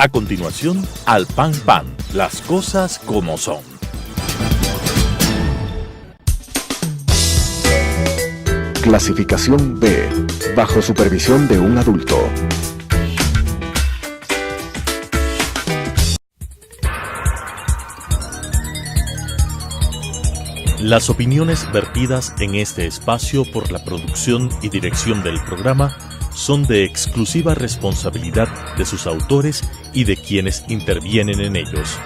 A continuación, Al Pan Pan, las cosas como son. Clasificación B, bajo supervisión de un adulto. Las opiniones vertidas en este espacio por la producción y dirección del programa son de exclusiva responsabilidad de sus autores y de quienes intervienen en ellos.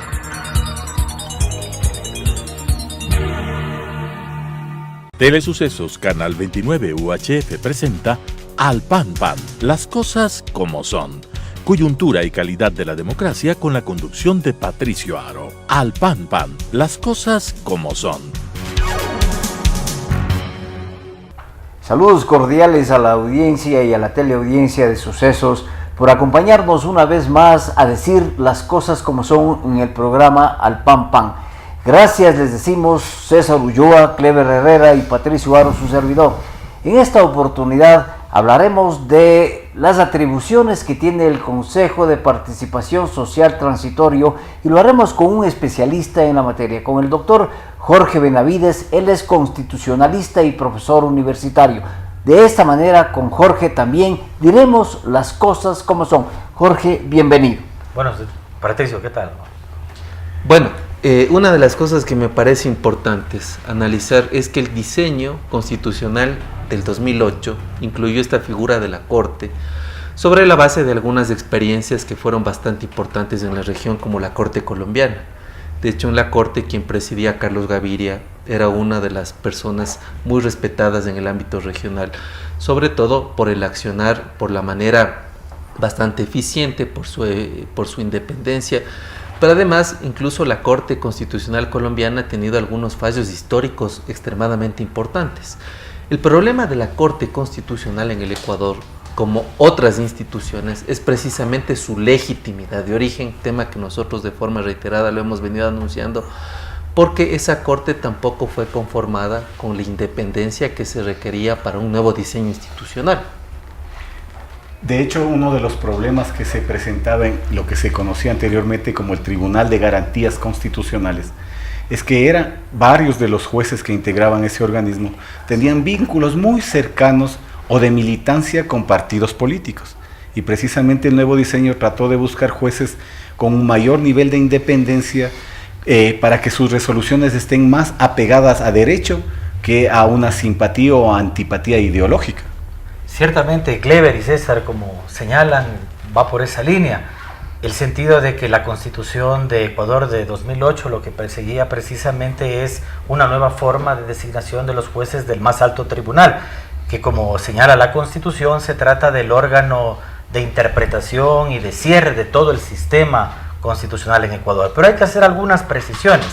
Telesucesos Canal 29 UHF presenta Al Pan Pan, las cosas como son. Coyuntura y calidad de la democracia con la conducción de Patricio Aro. Al Pan Pan, las cosas como son. Saludos cordiales a la audiencia y a la teleaudiencia de Sucesos por acompañarnos una vez más a decir las cosas como son en el programa Al Pan Pan. Gracias les decimos César Ulloa, Clever Herrera y Patricio Aro, su servidor. En esta oportunidad hablaremos de las atribuciones que tiene el Consejo de Participación Social Transitorio y lo haremos con un especialista en la materia, con el doctor Jorge Benavides. Él es constitucionalista y profesor universitario. De esta manera, con Jorge también diremos las cosas como son. Jorge, bienvenido. Bueno, Patricio, ¿qué tal? Bueno, una de las cosas que me parece importantes analizar es que el diseño constitucional del 2008 incluyó esta figura de la Corte sobre la base de algunas experiencias que fueron bastante importantes en la región, como la Corte colombiana. De hecho, en la Corte quien presidía, Carlos Gaviria, era una de las personas muy respetadas en el ámbito regional, sobre todo por el accionar, por la manera bastante eficiente, por su independencia. Pero además, incluso la Corte Constitucional colombiana ha tenido algunos fallos históricos extremadamente importantes. El problema de la Corte Constitucional en el Ecuador, como otras instituciones, es precisamente su legitimidad de origen, tema que nosotros de forma reiterada lo hemos venido anunciando, porque esa Corte tampoco fue conformada con la independencia que se requería para un nuevo diseño institucional. De hecho, uno de los problemas que se presentaba en lo que se conocía anteriormente como el Tribunal de Garantías Constitucionales es que eran varios de los jueces que integraban ese organismo tenían vínculos muy cercanos o de militancia con partidos políticos. Y precisamente el nuevo diseño trató de buscar jueces con un mayor nivel de independencia para que sus resoluciones estén más apegadas a derecho que a una simpatía o antipatía ideológica. Ciertamente, Clever y César, como señalan, va por esa línea. El sentido de que la Constitución de Ecuador de 2008 lo que perseguía precisamente es una nueva forma de designación de los jueces del más alto tribunal, que como señala la Constitución se trata del órgano de interpretación y de cierre de todo el sistema constitucional en Ecuador. Pero hay que hacer algunas precisiones.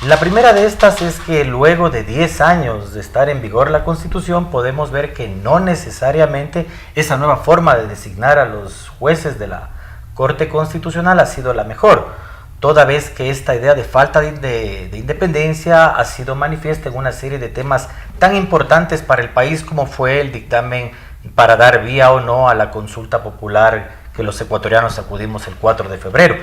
La primera de estas es que luego de 10 años de estar en vigor la Constitución podemos ver que no necesariamente esa nueva forma de designar a los jueces de la Corte Constitucional ha sido la mejor, toda vez que esta idea de falta de independencia ha sido manifiesta en una serie de temas tan importantes para el país como fue el dictamen para dar vía o no a la consulta popular que los ecuatorianos acudimos el 4 de febrero.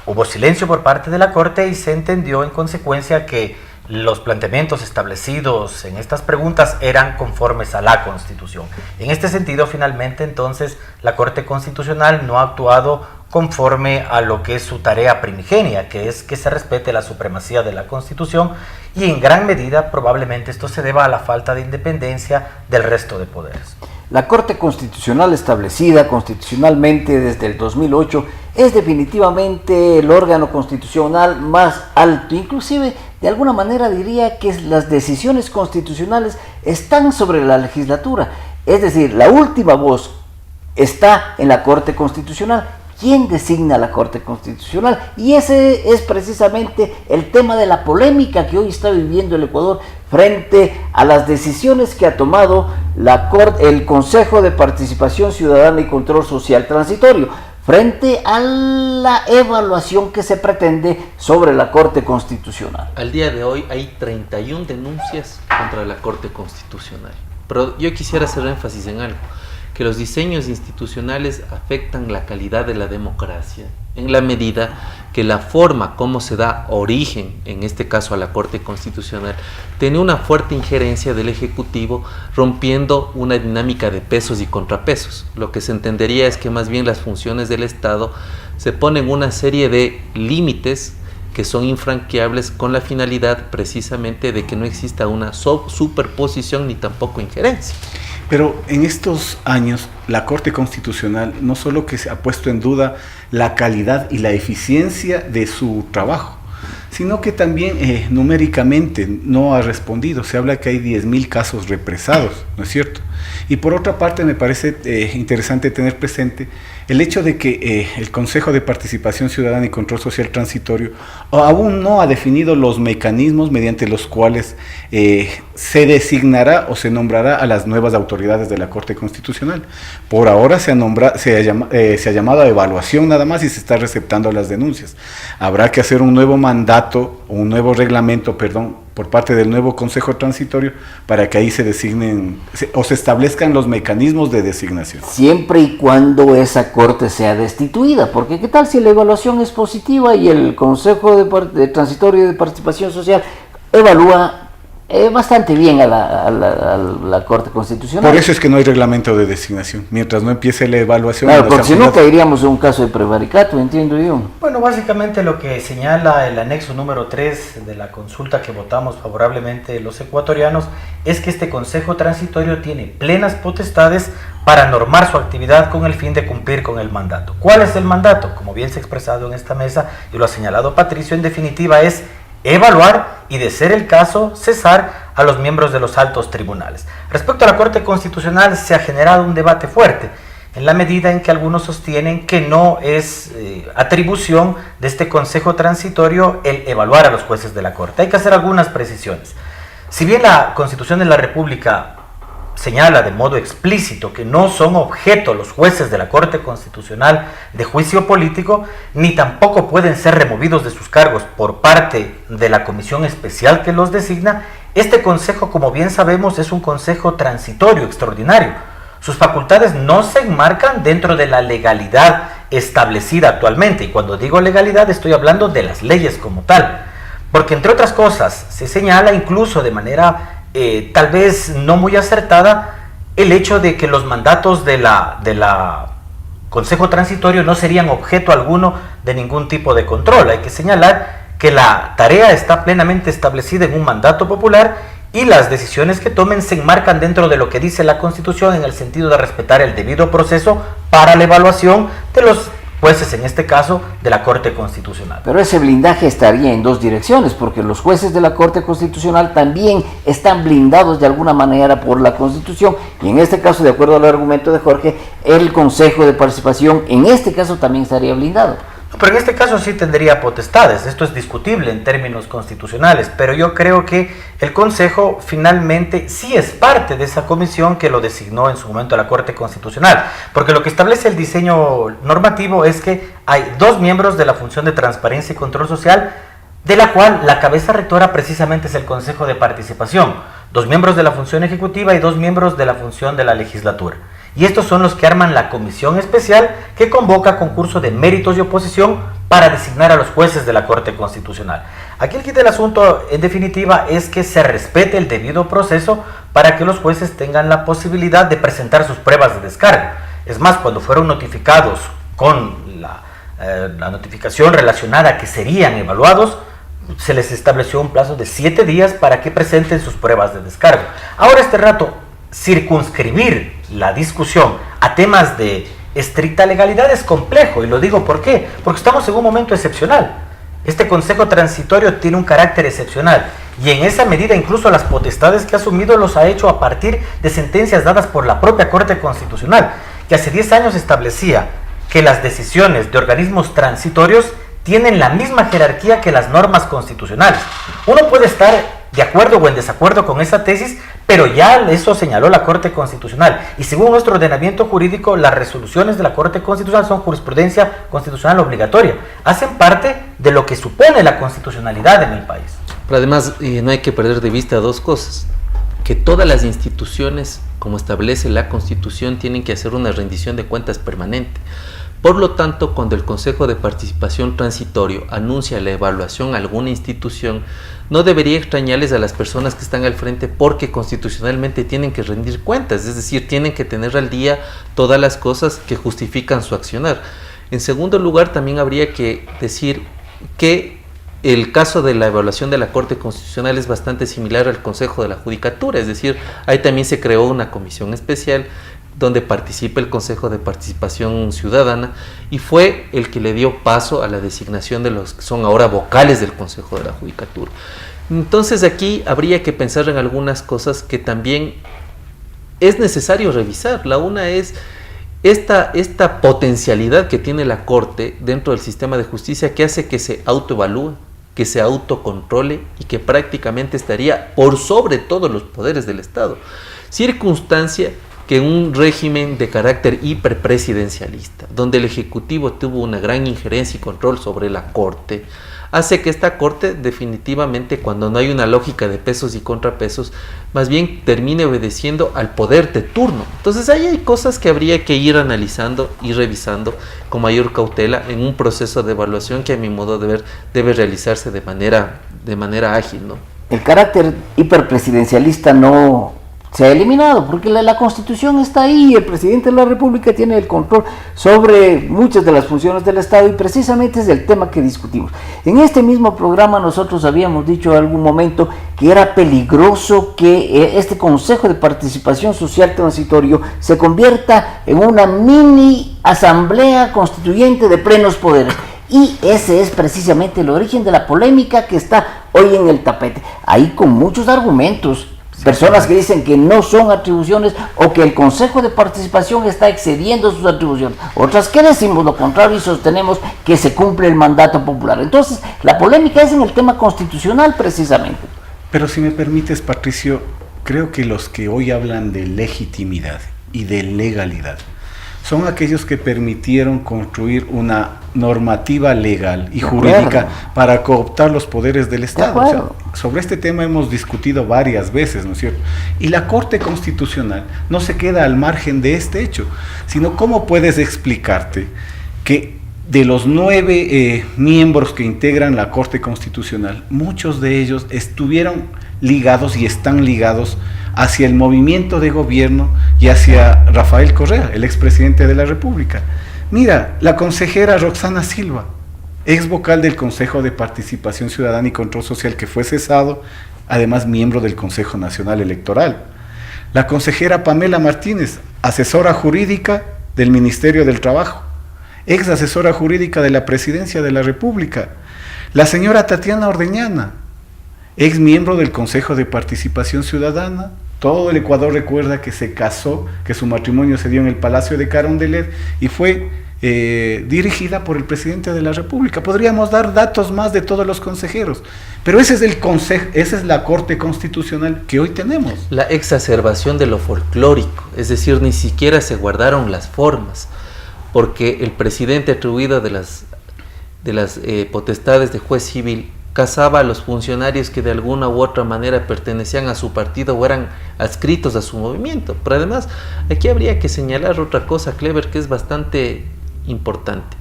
Hubo silencio por parte de la Corte y se entendió en consecuencia que los planteamientos establecidos en estas preguntas eran conformes a la Constitución. En este sentido, finalmente, entonces, la Corte Constitucional no ha actuado conforme a lo que es su tarea primigenia, que es que se respete la supremacía de la Constitución, y en gran medida probablemente esto se deba a la falta de independencia del resto de poderes. La Corte Constitucional, establecida constitucionalmente desde el 2008, es definitivamente el órgano constitucional más alto. Inclusive, de alguna manera diría que las decisiones constitucionales están sobre la legislatura. Es decir, la última voz está en la Corte Constitucional. ¿Quién designa la Corte Constitucional? Y ese es precisamente el tema de la polémica que hoy está viviendo el Ecuador frente a las decisiones que ha tomado el Consejo de Participación Ciudadana y Control Social Transitorio, frente a la evaluación que se pretende sobre la Corte Constitucional. Al día de hoy hay 31 denuncias contra la Corte Constitucional. Pero yo quisiera hacer énfasis en algo. que los diseños institucionales afectan la calidad de la democracia, en la medida que la forma como se da origen, en este caso a la Corte Constitucional, tiene una fuerte injerencia del Ejecutivo, rompiendo una dinámica de pesos y contrapesos. Lo que se entendería es que más bien las funciones del Estado se ponen una serie de límites que son infranqueables, con la finalidad precisamente de que no exista una superposición ni tampoco injerencia. Pero en estos años la Corte Constitucional no solo que se ha puesto en duda la calidad y la eficiencia de su trabajo, sino que también numéricamente no ha respondido. Se habla que hay 10.000 casos represados, ¿no es cierto? Y por otra parte me parece interesante tener presente el hecho de que el Consejo de Participación Ciudadana y Control Social Transitorio aún no ha definido los mecanismos mediante los cuales se designará o se nombrará a las nuevas autoridades de la Corte Constitucional. Por ahora se ha llamado a evaluación nada más y se está receptando las denuncias. Habrá que hacer un nuevo mandato, un nuevo reglamento, por parte del nuevo Consejo Transitorio, para que ahí se designen o se establezcan los mecanismos de designación. Siempre y cuando esa Corte sea destituida, porque ¿qué tal si la evaluación es positiva y el Consejo de Transitorio de Participación Social evalúa bastante bien a la Corte Constitucional? Por eso es que no hay reglamento de designación, mientras no empiece la evaluación. Claro, porque si no caeríamos en un caso de prevaricato, entiendo yo. Bueno, básicamente lo que señala el anexo número 3 de la consulta que votamos favorablemente los ecuatorianos es que este Consejo Transitorio tiene plenas potestades para normar su actividad con el fin de cumplir con el mandato. ¿Cuál es el mandato? Como bien se ha expresado en esta mesa y lo ha señalado Patricio, en definitiva es evaluar y, de ser el caso, cesar a los miembros de los altos tribunales. Respecto a la Corte Constitucional, se ha generado un debate fuerte, en la medida en que algunos sostienen que no es atribución de este Consejo Transitorio el evaluar a los jueces de la Corte. Hay que hacer algunas precisiones. Si bien la Constitución de la República señala de modo explícito que no son objeto los jueces de la Corte Constitucional de juicio político, ni tampoco pueden ser removidos de sus cargos por parte de la comisión especial que los designa, este consejo, como bien sabemos, es un consejo transitorio extraordinario. Sus facultades no se enmarcan dentro de la legalidad establecida actualmente, y cuando digo legalidad estoy hablando de las leyes como tal, porque entre otras cosas se señala incluso de manera tal vez no muy acertada el hecho de que los mandatos de la Consejo Transitorio no serían objeto alguno de ningún tipo de control. Hay que señalar que la tarea está plenamente establecida en un mandato popular y las decisiones que tomen se enmarcan dentro de lo que dice la Constitución, en el sentido de respetar el debido proceso para la evaluación de los jueces, en este caso, de la Corte Constitucional. Pero ese blindaje estaría en dos direcciones, porque los jueces de la Corte Constitucional también están blindados de alguna manera por la Constitución, y en este caso, de acuerdo al argumento de Jorge, el Consejo de Participación en este caso también estaría blindado. Pero en este caso sí tendría potestades. Esto es discutible en términos constitucionales, pero yo creo que el Consejo finalmente sí es parte de esa comisión que lo designó en su momento la Corte Constitucional, porque lo que establece el diseño normativo es que hay dos miembros de la función de transparencia y control social, de la cual la cabeza rectora precisamente es el Consejo de Participación, dos miembros de la función ejecutiva y dos miembros de la función de la legislatura. Y estos son los que arman la comisión especial que convoca concurso de méritos y oposición para designar a los jueces de la Corte Constitucional. Aquí el kit del asunto, en definitiva, es que se respete el debido proceso para que los jueces tengan la posibilidad de presentar sus pruebas de descargo. Es más, cuando fueron notificados con la notificación relacionada a que serían evaluados, se les estableció un plazo de 7 días para que presenten sus pruebas de descargo. Ahora, este rato, circunscribir la discusión a temas de estricta legalidad es complejo, y lo digo ¿por qué? Porque estamos en un momento excepcional. Este Consejo Transitorio tiene un carácter excepcional, y en esa medida incluso las potestades que ha asumido los ha hecho a partir de sentencias dadas por la propia Corte Constitucional, que hace 10 años establecía que las decisiones de organismos transitorios tienen la misma jerarquía que las normas constitucionales. Uno puede estar de acuerdo o en desacuerdo con esa tesis, pero ya eso señaló la Corte Constitucional, y según nuestro ordenamiento jurídico, las resoluciones de la Corte Constitucional son jurisprudencia constitucional obligatoria, hacen parte de lo que supone la constitucionalidad en el país. Pero además no hay que perder de vista dos cosas. que todas las instituciones, como establece la Constitución, tienen que hacer una rendición de cuentas permanente. Por lo tanto, cuando el Consejo de Participación Transitorio anuncia la evaluación a alguna institución, no debería extrañarles a las personas que están al frente, porque constitucionalmente tienen que rendir cuentas, es decir, tienen que tener al día todas las cosas que justifican su accionar. En segundo lugar, también habría que decir que el caso de la evaluación de la Corte Constitucional es bastante similar al Consejo de la Judicatura, es decir, ahí también se creó una comisión especial donde participa el Consejo de Participación Ciudadana, y fue el que le dio paso a la designación de los que son ahora vocales del Consejo de la Judicatura. Entonces aquí habría que pensar en algunas cosas que también es necesario revisar. La una es esta potencialidad que tiene la Corte dentro del sistema de justicia, que hace que se autoevalúe, que se autocontrole y que prácticamente estaría por sobre todos los poderes del Estado. Circunstancia que un régimen de carácter hiperpresidencialista, donde el Ejecutivo tuvo una gran injerencia y control sobre la Corte, hace que esta Corte definitivamente, cuando no hay una lógica de pesos y contrapesos, más bien termine obedeciendo al poder de turno. Entonces ahí hay cosas que habría que ir analizando y revisando con mayor cautela en un proceso de evaluación que, a mi modo de ver, debe realizarse de manera ágil, ¿no? El carácter hiperpresidencialista no se ha eliminado, porque la Constitución está ahí, el presidente de la República tiene el control sobre muchas de las funciones del Estado, y precisamente es el tema que discutimos. En este mismo programa nosotros habíamos dicho en algún momento que era peligroso que este Consejo de Participación Social Transitorio se convierta en una mini asamblea constituyente de plenos poderes. Y ese es precisamente el origen de la polémica que está hoy en el tapete. Ahí con muchos argumentos. Personas que dicen que no son atribuciones, o que el Consejo de Participación está excediendo sus atribuciones. Otras que decimos lo contrario y sostenemos que se cumple el mandato popular. Entonces, la polémica es en el tema constitucional precisamente. Pero si me permites, Patricio, creo que los que hoy hablan de legitimidad y de legalidad son aquellos que permitieron construir una normativa legal y jurídica para cooptar los poderes del Estado. O sea, sobre este tema hemos discutido varias veces, ¿no es cierto? Y la Corte Constitucional no se queda al margen de este hecho, sino cómo puedes explicarte que de los 9 miembros que integran la Corte Constitucional, muchos de ellos estuvieron ligados y están ligados hacia el movimiento de gobierno y hacia Rafael Correa, el expresidente de la República. Mira, la consejera Roxana Silva, ex vocal del Consejo de Participación Ciudadana y Control Social, que fue cesado, además miembro del Consejo Nacional Electoral. La consejera Pamela Martínez, asesora jurídica del Ministerio del Trabajo, ex asesora jurídica de la Presidencia de la República. La señora Tatiana Ordeñana, ex miembro del Consejo de Participación Ciudadana. Todo el Ecuador recuerda que se casó, que su matrimonio se dio en el Palacio de Carondelet y fue dirigida por el presidente de la República. Podríamos dar datos más de todos los consejeros, pero ese es el consejo, esa es la Corte Constitucional que hoy tenemos. La exacerbación de lo folclórico, es decir, ni siquiera se guardaron las formas, porque el presidente, atribuido de las potestades de juez civil, casaba a los funcionarios que de alguna u otra manera pertenecían a su partido o eran adscritos a su movimiento. Pero además, aquí habría que señalar otra cosa, Clever, que es bastante importante.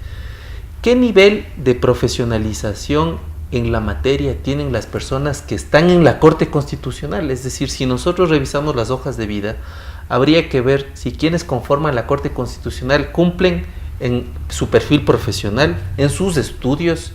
¿Qué nivel de profesionalización en la materia tienen las personas que están en la Corte Constitucional? Es decir, si nosotros revisamos las hojas de vida, habría que ver si quienes conforman la Corte Constitucional cumplen en su perfil profesional, en sus estudios,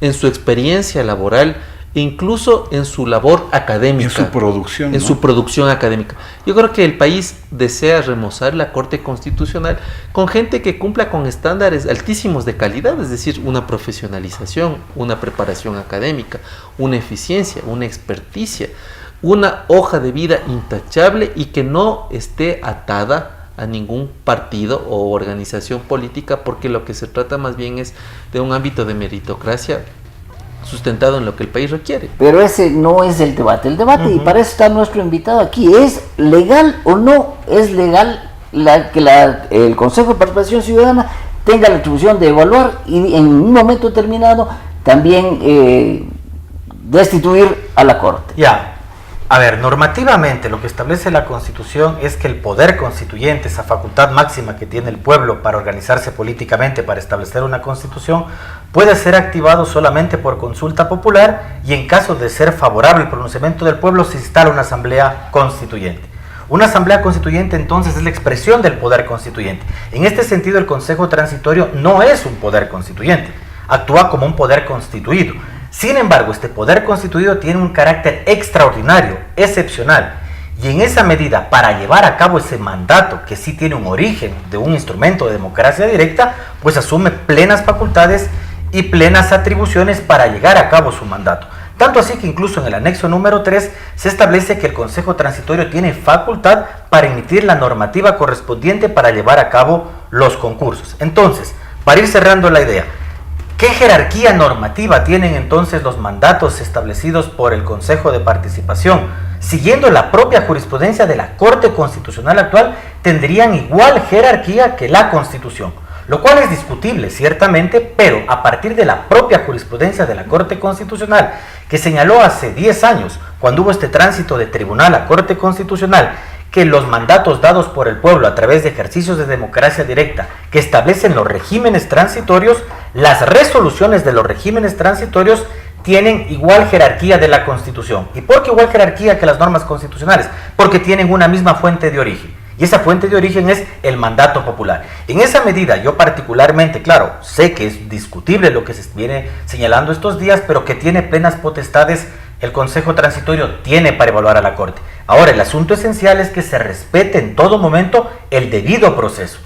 en su experiencia laboral, e incluso en su labor académica. En su producción. En su producción académica. Yo creo que el país desea remozar la Corte Constitucional con gente que cumpla con estándares altísimos de calidad, es decir, una profesionalización, una preparación académica, una eficiencia, una experticia, una hoja de vida intachable y que no esté atada a ningún partido o organización política, porque lo que se trata más bien es de un ámbito de meritocracia sustentado en lo que el país requiere. Pero ese no es el debate. El debate, y para eso está nuestro invitado aquí, ¿es legal o no es legal que el Consejo de Participación Ciudadana tenga la atribución de evaluar y en un momento determinado también destituir a la Corte? Ya. A ver, normativamente lo que establece la Constitución es que el poder constituyente, esa facultad máxima que tiene el pueblo para organizarse políticamente, para establecer una constitución, puede ser activado solamente por consulta popular y en caso de ser favorable el pronunciamiento del pueblo se instala una asamblea constituyente. Una asamblea constituyente entonces es la expresión del poder constituyente. En este sentido el Consejo Transitorio no es un poder constituyente, actúa como un poder constituido. Sin embargo, este poder constituido tiene un carácter extraordinario, excepcional, y en esa medida, para llevar a cabo ese mandato, que sí tiene un origen de un instrumento de democracia directa, pues asume plenas facultades y plenas atribuciones para llegar a cabo su mandato. Tanto así que incluso en el anexo número 3 se establece que el Consejo Transitorio tiene facultad para emitir la normativa correspondiente para llevar a cabo los concursos. Entonces, para ir cerrando la idea, ¿qué jerarquía normativa tienen entonces los mandatos establecidos por el Consejo de Participación? Siguiendo la propia jurisprudencia de la Corte Constitucional actual, tendrían igual jerarquía que la Constitución, lo cual es discutible, ciertamente, pero a partir de la propia jurisprudencia de la Corte Constitucional, que señaló hace 10 años, cuando hubo este tránsito de tribunal a Corte Constitucional, que los mandatos dados por el pueblo a través de ejercicios de democracia directa que establecen los regímenes transitorios, las resoluciones de los regímenes transitorios tienen igual jerarquía de la Constitución. ¿Y por qué igual jerarquía que las normas constitucionales? Porque tienen una misma fuente de origen. Y esa fuente de origen es el mandato popular. En esa medida, yo particularmente, claro, sé que es discutible lo que se viene señalando estos días, pero que tiene plenas potestades el Consejo Transitorio tiene para evaluar a la Corte. Ahora, el asunto esencial es que se respete en todo momento el debido proceso,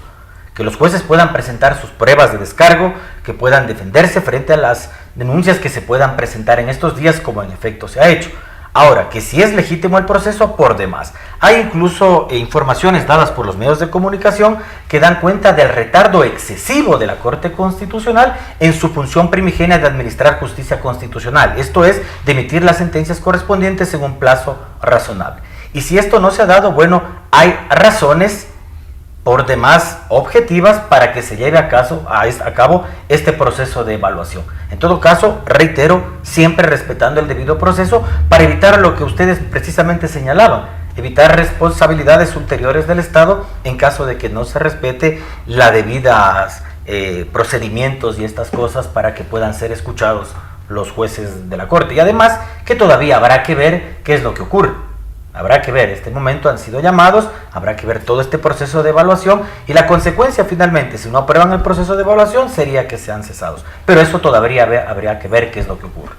que los jueces puedan presentar sus pruebas de descargo, que puedan defenderse frente a las denuncias que se puedan presentar en estos días, como en efecto se ha hecho. Ahora, que si es legítimo el proceso, por demás. Hay incluso informaciones dadas por los medios de comunicación que dan cuenta del retardo excesivo de la Corte Constitucional en su función primigenia de administrar justicia constitucional. Esto es, de emitir las sentencias correspondientes en un plazo razonable. Y si esto no se ha dado, bueno, hay razones por demás objetivas para que se lleve a cabo este proceso de evaluación. En todo caso, reitero, siempre respetando el debido proceso para evitar lo que ustedes precisamente señalaban, evitar responsabilidades ulteriores del Estado en caso de que no se respete la debida procedimientos y estas cosas para que puedan ser escuchados los jueces de la Corte. Y además que todavía habrá que ver qué es lo que ocurre. Habrá que ver, este momento han sido llamados, habrá que ver todo este proceso de evaluación y la consecuencia finalmente, si no aprueban el proceso de evaluación, sería que sean cesados. Pero eso todavía habría que ver qué es lo que ocurre.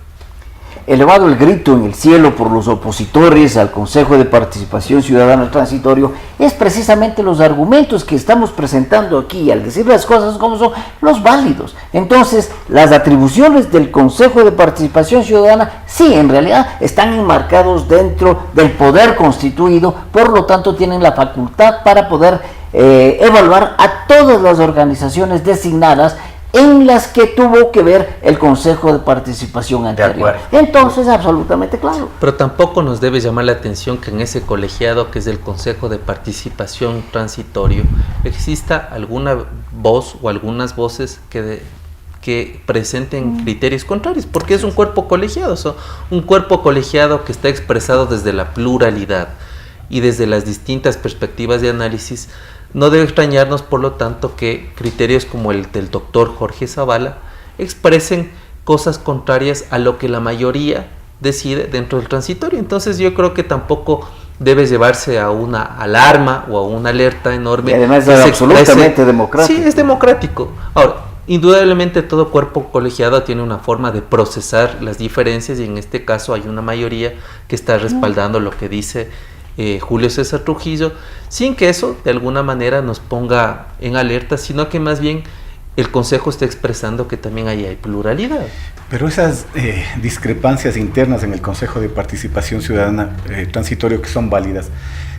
Elevado el grito en el cielo por los opositores al Consejo de Participación Ciudadana Transitorio, es precisamente los argumentos que estamos presentando aquí, al decir las cosas como son, los válidos. Entonces, las atribuciones del Consejo de Participación Ciudadana, sí, en realidad están enmarcados dentro del poder constituido, por lo tanto tienen la facultad para poder evaluar a todas las organizaciones designadas en las que tuvo que ver el Consejo de Participación anterior. Entonces, absolutamente claro. Pero tampoco nos debe llamar la atención que en ese colegiado que es el Consejo de Participación Transitorio exista alguna voz o algunas voces que presenten criterios contrarios, porque es un cuerpo colegiado, un cuerpo colegiado que está expresado desde la pluralidad y desde las distintas perspectivas de análisis. No debe extrañarnos, por lo tanto, que criterios como el del doctor Jorge Zavala expresen cosas contrarias a lo que la mayoría decide dentro del transitorio. Entonces yo creo que tampoco debe llevarse a una alarma o a una alerta enorme. Y además es absolutamente democrático. Sí, es democrático. Ahora, indudablemente todo cuerpo colegiado tiene una forma de procesar las diferencias y en este caso hay una mayoría que está respaldando lo que dice Julio César Trujillo, sin que eso de alguna manera nos ponga en alerta, sino que más bien el Consejo está expresando que también ahí hay pluralidad. Pero esas discrepancias internas en el Consejo de Participación Ciudadana Transitorio, que son válidas,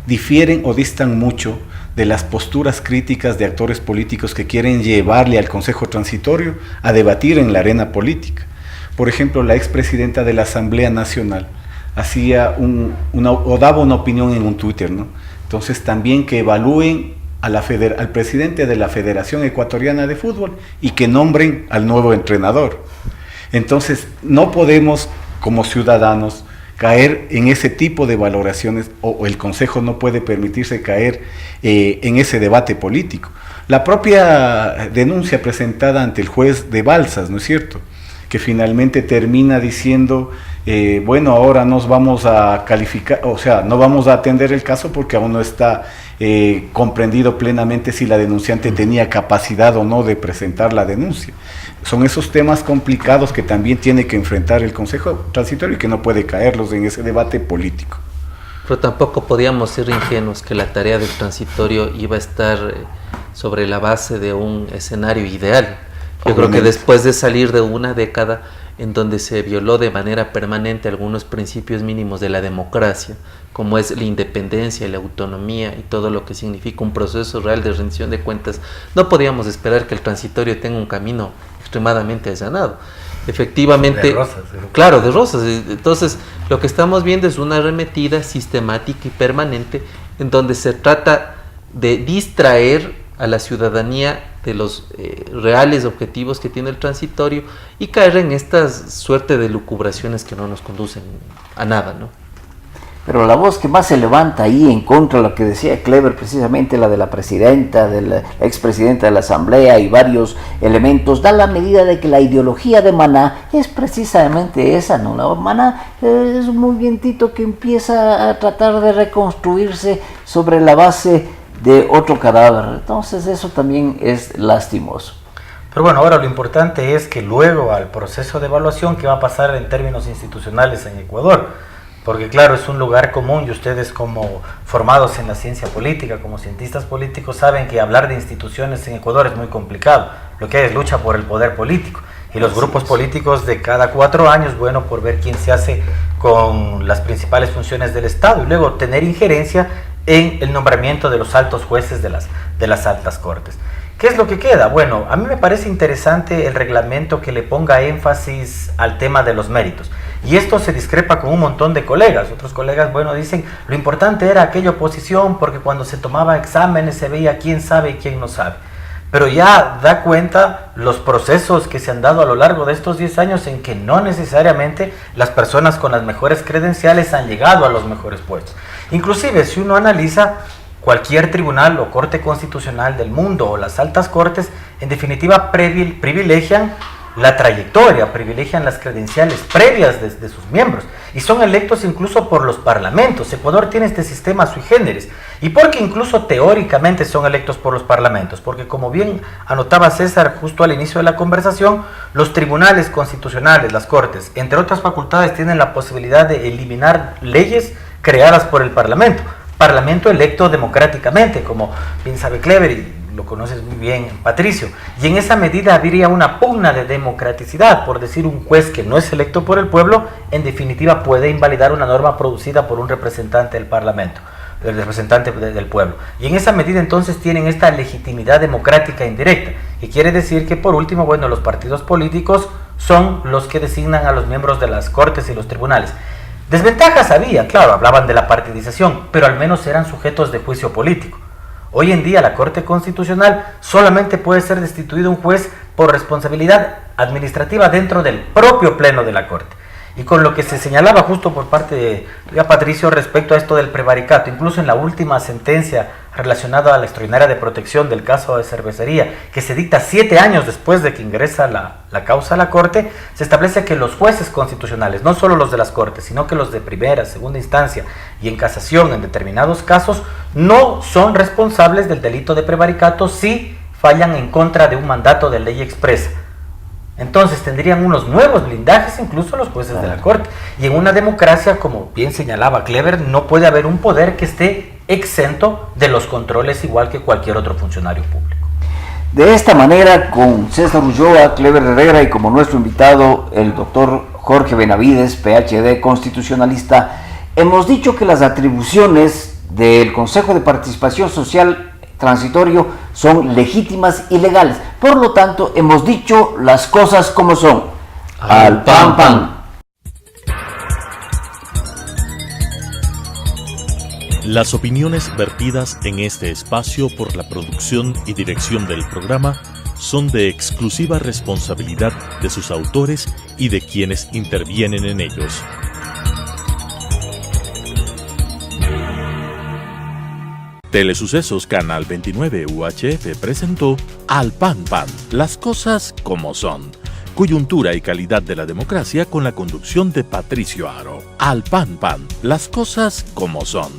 difieren o distan mucho de las posturas críticas de actores políticos que quieren llevarle al Consejo Transitorio a debatir en la arena política. Por ejemplo, la expresidenta de la Asamblea Nacional daba una opinión en un Twitter, ¿no? Entonces también que evalúen al presidente de la Federación Ecuatoriana de Fútbol y que nombren al nuevo entrenador. Entonces no podemos como ciudadanos caer en ese tipo de valoraciones, o el Consejo no puede permitirse caer en ese debate político. La propia denuncia presentada ante el juez de Balsas, ¿no es cierto?, que finalmente termina diciendo, bueno, ahora nos vamos a calificar, o sea, no vamos a atender el caso porque aún no está comprendido plenamente si la denunciante tenía capacidad o no de presentar la denuncia. Son esos temas complicados que también tiene que enfrentar el Consejo Transitorio y que no puede caerlos en ese debate político. Pero tampoco podíamos ser ingenuos que la tarea del transitorio iba a estar sobre la base de un escenario ideal. Yo creo que después de salir de una década en donde se violó de manera permanente algunos principios mínimos de la democracia, como es la independencia, la autonomía y todo lo que significa un proceso real de rendición de cuentas, no podíamos esperar que el transitorio tenga un camino extremadamente allanado. Efectivamente, de rosas, claro, de rosas. Entonces, lo que estamos viendo es una arremetida sistemática y permanente en donde se trata de distraer a la ciudadanía de los reales objetivos que tiene el transitorio y caer en esta suerte de lucubraciones que no nos conducen a nada, ¿no? Pero la voz que más se levanta ahí en contra de lo que decía Clever, precisamente la de la presidenta, de la expresidenta de la Asamblea y varios elementos, da la medida de que la ideología de Maná es precisamente esa, ¿no? La Maná es un movimientito que empieza a tratar de reconstruirse sobre la base de otro cadáver. Entonces eso también es lastimoso. Pero bueno, ahora lo importante es que luego al proceso de evaluación, ¿qué va a pasar en términos institucionales en Ecuador? Porque claro, es un lugar común y ustedes como formados en la ciencia política, como cientistas políticos, saben que hablar de instituciones en Ecuador es muy complicado. Lo que hay es lucha por el poder político. Y los grupos políticos de cada 4 años, bueno, por ver quién se hace con las principales funciones del Estado y luego tener injerencia en el nombramiento de los altos jueces de las altas cortes. ¿Qué es lo que queda? Bueno, a mí me parece interesante el reglamento que le ponga énfasis al tema de los méritos. Y esto se discrepa con un montón de colegas. Otros colegas, bueno, dicen, lo importante era aquella oposición porque cuando se tomaba exámenes se veía quién sabe y quién no sabe. Pero ya da cuenta los procesos que se han dado a lo largo de estos 10 años en que no necesariamente las personas con las mejores credenciales han llegado a los mejores puestos. Inclusive, si uno analiza cualquier tribunal o corte constitucional del mundo o las altas cortes, en definitiva privilegian la trayectoria, privilegian las credenciales previas de sus miembros y son electos incluso por los parlamentos. Ecuador tiene este sistema sui generis. ¿Y por qué incluso teóricamente son electos por los parlamentos? Porque como bien anotaba César justo al inicio de la conversación, los tribunales constitucionales, las cortes, entre otras facultades, tienen la posibilidad de eliminar leyes creadas por el parlamento electo democráticamente, como bien sabe Clever y lo conoces muy bien, Patricio, y en esa medida habría una pugna de democraticidad, por decir, un juez que no es electo por el pueblo, en definitiva puede invalidar una norma producida por un representante del parlamento, el representante del pueblo, y en esa medida entonces tienen esta legitimidad democrática indirecta, y quiere decir que por último, bueno, los partidos políticos son los que designan a los miembros de las cortes y los tribunales. Desventajas había, claro, hablaban de la partidización, pero al menos eran sujetos de juicio político. Hoy en día la Corte Constitucional solamente puede ser destituido un juez por responsabilidad administrativa dentro del propio pleno de la Corte. Y con lo que se señalaba justo por parte de Patricio respecto a esto del prevaricato, incluso en la última sentencia relacionada a la extraordinaria de protección del caso de cervecería, que se dicta 7 años después de que ingresa la causa a la Corte, se establece que los jueces constitucionales, no solo los de las Cortes, sino que los de primera, segunda instancia y en casación en determinados casos, no son responsables del delito de prevaricato si fallan en contra de un mandato de ley expresa. Entonces tendrían unos nuevos blindajes incluso los jueces de la Corte. Y en una democracia, como bien señalaba Clever, no puede haber un poder que esté exento de los controles igual que cualquier otro funcionario público. De esta manera, con César Ulloa, Clever Herrera y como nuestro invitado el doctor Jorge Benavides, PhD constitucionalista, hemos dicho que las atribuciones del Consejo de Participación Social Transitorio son legítimas y legales. Por lo tanto, hemos dicho las cosas como son. Al pan pan. Las opiniones vertidas en este espacio por la producción y dirección del programa son de exclusiva responsabilidad de sus autores y de quienes intervienen en ellos. Telesucesos Canal 29 UHF presentó Al Pan Pan, las cosas como son. Coyuntura y calidad de la democracia con la conducción de Patricio Aro. Al Pan Pan, las cosas como son.